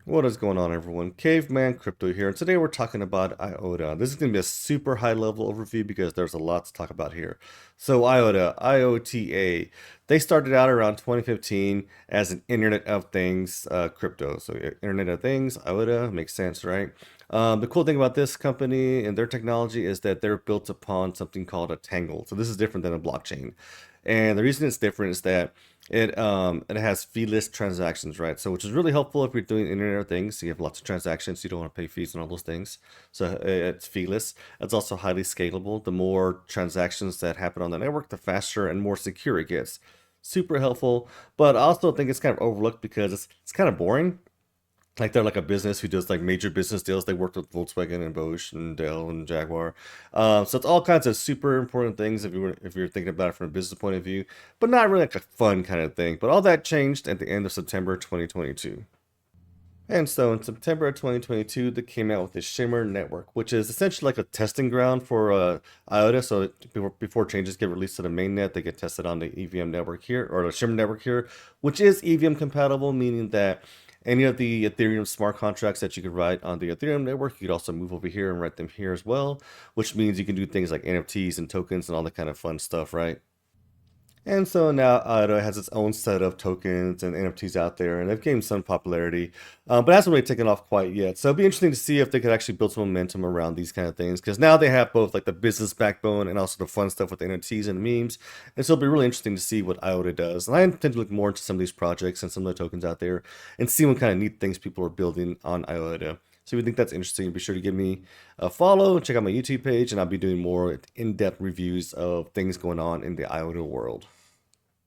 What is going on, everyone? Caveman Crypto here, and today we're talking about IOTA. This is going to be a super high level overview because there's a lot to talk about here. So, IOTA, IOTA, they started out around 2015 as an Internet of Things crypto. So, Internet of Things, IOTA, makes sense, right? The cool thing about this company and their technology is that they're built upon something called a Tangle. So, this is different than a blockchain. And the reason it's different is that it has feeless transactions, right? So which is really helpful if you're doing Internet of Things. So you have lots of transactions, you don't want to pay fees and all those things. So it's feeless. It's also highly scalable. The more transactions that happen on the network, the faster and more secure it gets. Super helpful, but I also think it's kind of overlooked because it's kind of boring. Like they're like a business who does like major business deals. They worked with Volkswagen and Bosch and Dell and Jaguar. So it's all kinds of super important things if you're thinking about it from a business point of view, but not really like a fun kind of thing. But all that changed at the end of September 2022. And so in September of 2022, they came out with the Shimmer network, which is essentially like a testing ground for IOTA. So before changes get released to the mainnet, they get tested on the EVM network here, or the Shimmer network here, which is EVM compatible, meaning that any of the Ethereum smart contracts that you could write on the Ethereum network, you could also move over here and write them here as well, which means you can do things like NFTs and tokens and all that kind of fun stuff, right? And so now IOTA has its own set of tokens and NFTs out there, and they've gained some popularity, but hasn't really taken off quite yet. So it'd be interesting to see if they could actually build some momentum around these kind of things, because now they have both like the business backbone and also the fun stuff with the NFTs and memes. And so it'll be really interesting to see what IOTA does. And I intend to look more into some of these projects and some of the tokens out there and see what kind of neat things people are building on IOTA. So if you think that's interesting, be sure to give me a follow and check out my YouTube page, and I'll be doing more in-depth reviews of things going on in the IOTA world.